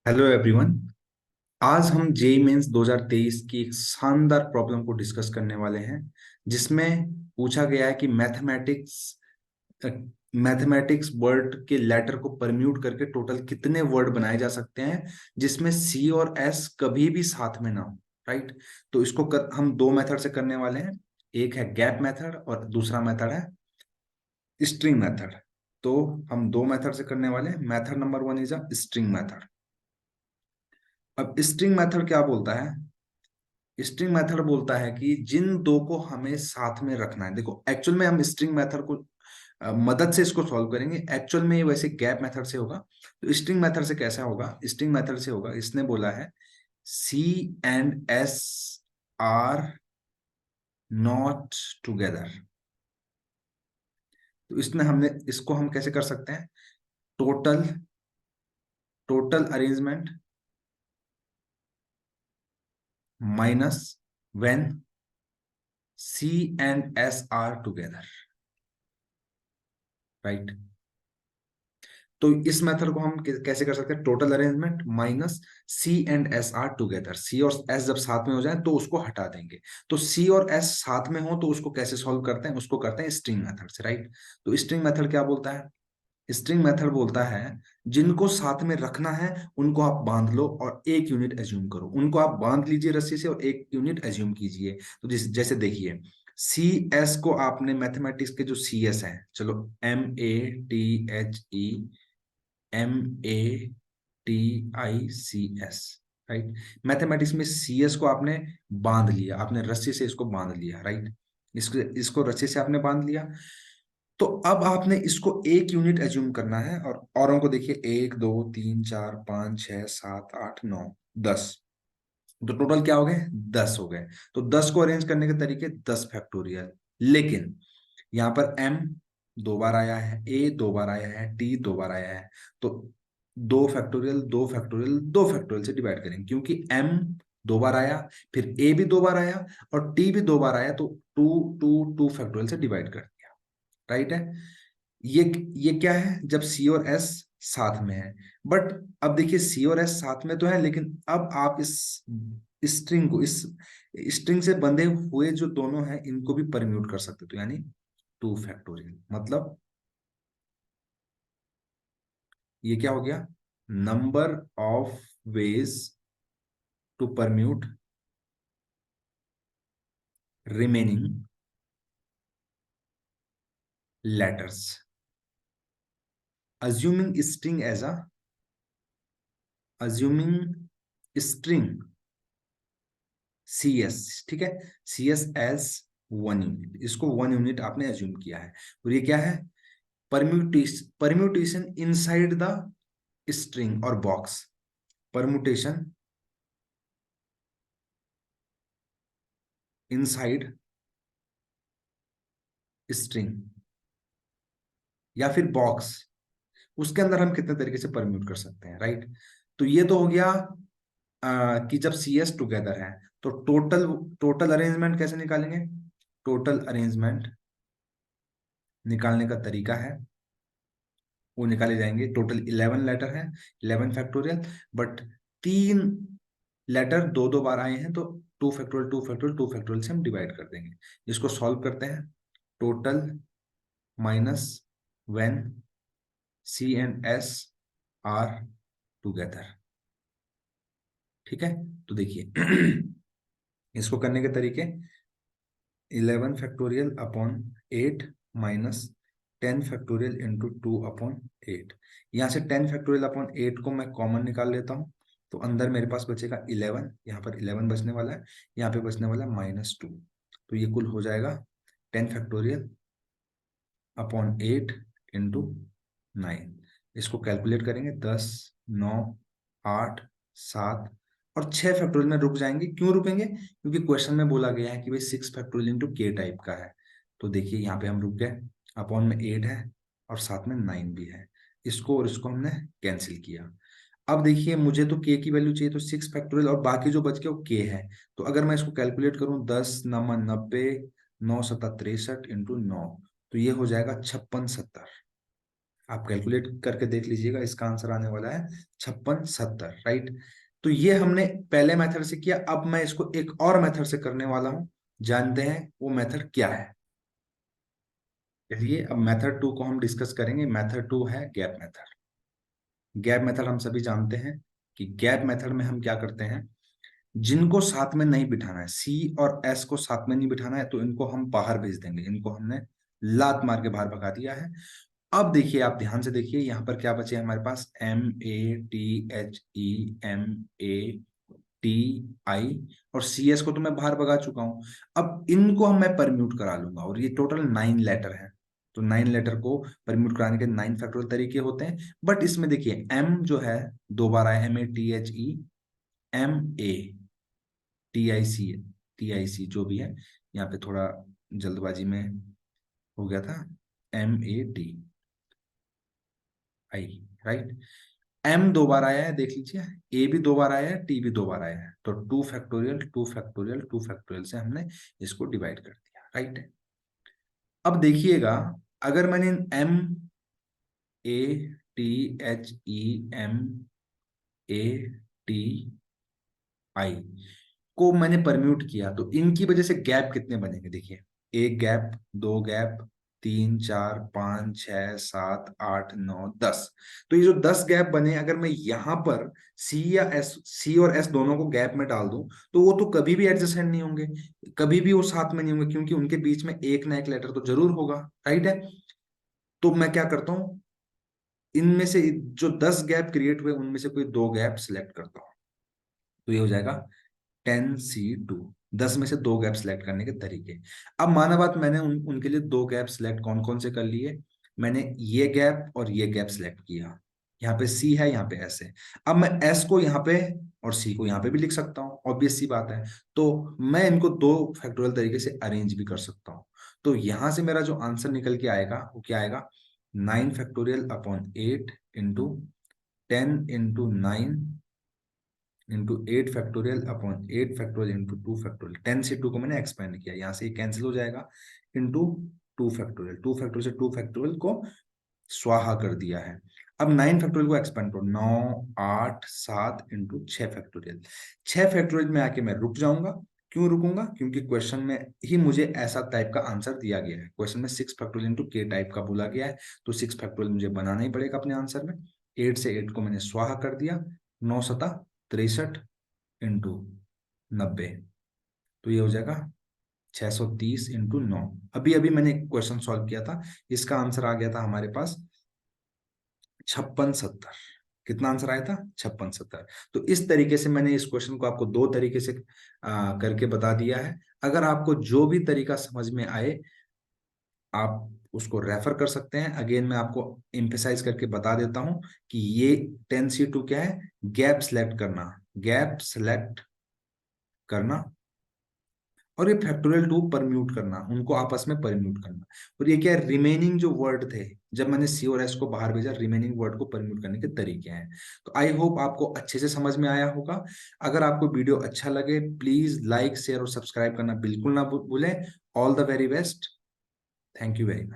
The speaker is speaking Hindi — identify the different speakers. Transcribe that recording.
Speaker 1: Hello everyone. आज हम जेई मेंस 2023 की एक शानदार प्रॉब्लम को डिस्कस करने वाले हैं, जिसमें पूछा गया है कि मैथमेटिक्स वर्ड के लेटर को परम्यूट करके टोटल कितने वर्ड बनाए जा सकते हैं जिसमें सी और एस कभी भी साथ में ना हो। राइट। तो हम दो मेथड से करने वाले हैं। एक है गैप मेथड और दूसरा मेथड है स्ट्रिंग मेथड। तो हम दो मेथड से करने वाले हैं। Method number one is a string method. अब स्ट्रिंग मेथड क्या बोलता है? स्ट्रिंग मेथड बोलता है कि जिन दो को हमें साथ में रखना है। देखो, एक्चुअल में हम स्ट्रिंग मेथड को मदद से इसको सॉल्व करेंगे। एक्चुअल में ये वैसे गैप मेथड से होगा। तो स्ट्रिंग मेथड से कैसा होगा? स्ट्रिंग मेथड से होगा, इसने बोला है C and S are not together. तो इसमें हमने इसको हम कैसे कर सकते हैं? Total total arrangement minus when C and S are together. Right. तो इस मेथड को हम कैसे कर सकते हैं? Total arrangement minus C and S are together. C और एस जब साथ में हो जाए तो उसको हटा देंगे। तो सी और एस साथ में हो तो उसको कैसे सॉल्व करते हैं? उसको करते हैं स्ट्रिंग मेथड से। राइट। तो स्ट्रिंग मेथड क्या बोलता है? स्ट्रिंग मेथड बोलता है जिनको साथ में रखना है उनको आप बांध लो और एक यूनिट एज्यूम करो। उनको आप बांध लीजिए रस्सी से और एक यूनिट एज्यूम कीजिए। तो जैसे देखिए, सी एस को आपने मैथमेटिक्स के जो सी एस है, चलो MATHEMATICS। राइट। मैथमेटिक्स में सी एस को आपने बांध लिया, आपने रस्सी से इसको बांध लिया। राइट। इसको इसको रस्सी से आपने बांध लिया। तो अब आपने इसको एक यूनिट एज्यूम करना है और औरों को देखिए, 1 2 3 4 5 6 7 8 9 10। तो टोटल क्या हो गए? 10 हो गए। तो 10 को अरेंज करने के तरीके 10 फैक्टोरियल। लेकिन यहाँ पर m 2 बार आया है, a 2 बार आया है, t 2 बार आया है। तो 2 फैक्टोरियल 2 फैक्टोरियल 2 फैक्टोरियल से डिवाइड करेंगे, क्योंकि m 2 बार आया, फिर a भी 2 बार आया और t भी 2 बार आया। तो 2 फैक्टोरियल से डिवाइड कर दिया। राइट है। ये ये क्या है? जब सी और एस साथ में है। बट अब देखिए, सी और एस साथ में तो है, लेकिन अब आप इस स्ट्रिंग को, इस स्ट्रिंग से बंधे हुए जो दोनों हैं इनको भी परम्यूट कर सकते हो। तो यानी 2 फैक्टोरियल, मतलब ये क्या हो गया? Number of ways to permute remaining letters assuming string as a assuming string C S. ठीक है। सी एस एज 1 यूनिट, इसको 1 यूनिट आपने एज्यूम किया है। और ये क्या है? परम्यूटेशन इनसाइड द स्ट्रिंग और बॉक्स। परम्यूटेशन इनसाइड स्ट्रिंग या फिर बॉक्स, उसके अंदर हम कितने तरीके से परम्यूट कर सकते हैं। राइट। तो ये तो हो गया कि जब सी एस टुगेदर है तो टोटल टोटल अरेंजमेंट कैसे निकालेंगे? टोटल अरेंजमेंट निकालने का तरीका है, वो निकाले जाएंगे। टोटल 11 लेटर है, 11 फैक्टोरियल। बट 3 लेटर 2 2 बार आए हैं, तो 2 फैक्टोरियल से हम डिवाइड कर देंगे। इसको सॉल्व करते हैं। Total minus when C and S are together. ठीक है। तो देखिए इसको करने के तरीके, 11 factorial upon 8 minus 10 factorial into 2/8। यहाँ से 10 फैक्टोरियल अपॉन 8 को मैं कॉमन निकाल लेता हूँ। तो अंदर मेरे पास बचेगा 11, यहाँ पर 11 बचने वाला है, यहाँ पे बचने वाला है -2। तो ये कुल हो जाएगा 10 फैक्टोरियल अपॉन 8 इंटू 9। इसको कैलकुलेट करेंगे, 10 9 8 7 और 6 फैक्टोरियल में रुक जाएंगे। क्यों रुकेंगे? क्योंकि क्वेश्चन में बोला गया है कि भाई 6 फैक्टोरियल इंटू के टाइप का है। तो देखिए यहाँ पे हम रुक गए। अपॉन में 8 है और साथ में 9 भी है। इसको और इसको हमने कैंसिल किया। अब देखिए, मुझे तो के की वैल्यू चाहिए, तो 6 फैक्टोरियल और बाकी जो बच गया वो के है। तो अगर मैं इसको कैलकुलेट करूं, 10 9 90 9 7 63 इंटू 9, तो ये हो जाएगा 56 70। आप कैलकुलेट करके देख लीजिएगा, इसका आंसर आने वाला है 5670, राइट। तो ये हमने पहले मेथड से किया, अब मैं इसको एक और मेथड से करने वाला हूं, जानते हैं वो मेथड क्या है। चलिए अब मेथड 2 को हम डिस्कस करेंगे। मेथड 2 है गैप मेथड। गैप मेथड हम सभी जानते हैं कि गैप मेथड में हम क्या करते हैं, जिनको साथ में नहीं बिठाना है, सी और एस को साथ में नहीं बिठाना है, तो इनको हम बाहर भेज देंगे। इनको हमने लात मार के बाहर भगा दिया है। अब देखिए, आप ध्यान से देखिए, यहाँ पर क्या बचे हमारे पास, MATHEMATI और CS को तो मैं बाहर भगा चुका हूं। अब इनको हम मैं परम्यूट करा लूंगा, और ये टोटल 9 लेटर है। तो 9 लेटर को परम्यूट कराने के 9 फैक्टोरियल तरीके होते हैं। बट इसमें देखिए M जो है 2 बार आया, MATHEMATIC जो भी है, यहाँ पे थोड़ा जल्दबाजी में हो गया था, MATI, राइट। M 2 बार आया है, देख लीजिए, A भी 2 बार आया है, T भी 2 बार आया है, तो 2 फैक्टोरियल से हमने इसको डिवाइड कर दिया, राइट। अब देखिएगा, अगर मैंने MATHEMATI को मैंने परम्यूट किया, तो इनकी वजह से गैप कितने बनेंगे, देखिए, एक गैप, दो गैप, 3 4 5 6 7 8 9 10। तो ये जो 10 गैप बने, अगर मैं यहाँ पर सी और एस दोनों को गैप में डाल दूं, तो वो तो कभी भी एडजेसेंट नहीं होंगे, कभी भी वो साथ में नहीं होंगे, क्योंकि उनके बीच में एक ना एक लेटर तो जरूर होगा, राइट है। तो मैं क्या करता हूँ, इनमें से जो 10 गैप क्रिएट हुए, उनमें से कोई 2 गैप सिलेक्ट करता हूँ, तो ये हो जाएगा 10C2। 10 में से 2 गैप सिलेक्ट करने के तरीके। अब माना बात, मैंने उनके लिए 2 गैप सिलेक्ट कौन कौन से कर लिए, मैंने ये गैप और ये गैप सिलेक्ट किया। यहाँ पे सी है, यहाँ पे एस है। अब मैं एस को यहाँ पे और सी को यहाँ पे भी लिख सकता हूँ, ऑब्वियस सी बात है। तो मैं इनको 2 फैक्टोरियल तरीके से अरेंज भी कर सकता हूँ। तो यहां से मेरा जो आंसर निकल के आएगा वो क्या आएगा, 9 factorial upon 8 into 10 into 9 into 8 factorial upon 8 factorial into 2 factorial. 10 से 2 को मैंने एक्सपेंड किया, यहाँ से ये कैंसिल हो जाएगा, इंटू 2 फैक्टोरियल। 2 फैक्टोरियल से 2 फैक्टोरियल को स्वाहा कर दिया है। अब 9 फैक्टोरियल को एक्सपेंड करो, 9 8 7 इंटू 6 फैक्टोरियल। 6 फैक्टोरियल में आके मैं रुक जाऊंगा। क्यों रुकूंगा, क्योंकि क्वेश्चन में ही मुझे ऐसा टाइप का आंसर दिया गया है। क्वेश्चन में 6 फैक्टोरियल इंटू के टाइप का बोला गया है, तो 6 फैक्टोरियल मुझे बनाना ही पड़ेगा अपने आंसर में। 8 से 8 को मैंने स्वाहा कर दिया, 9 7 63 इंटू 90, तो ये हो जाएगा 630 इंटू 9। अभी अभी मैंने क्वेश्चन सॉल्व किया था, इसका आंसर आ गया था हमारे पास 5670। कितना आंसर आया था, 5670। तो इस तरीके से मैंने इस क्वेश्चन को आपको 2 तरीके से करके बता दिया है। अगर आपको जो भी तरीका समझ में आए, आप उसको रेफर कर सकते हैं। अगेन मैं आपको एम्फेसाइज करके बता देता हूं कि ये 10C2 क्या है, गैप सिलेक्ट करना, गैप सिलेक्ट करना, और ये फैक्टोरियल 2 परम्यूट करना, उनको आपस में परम्यूट करना। और ये क्या है, रिमेनिंग जो वर्ड थे, जब मैंने सी और एस को बाहर भेजा, रिमेनिंग वर्ड को परम्यूट करने के तरीके हैं। तो आई होप आपको अच्छे से समझ में आया होगा। अगर आपको वीडियो अच्छा लगे, प्लीज लाइक शेयर और सब्सक्राइब करना बिल्कुल ना भूलें। All the very best. Thank you very much.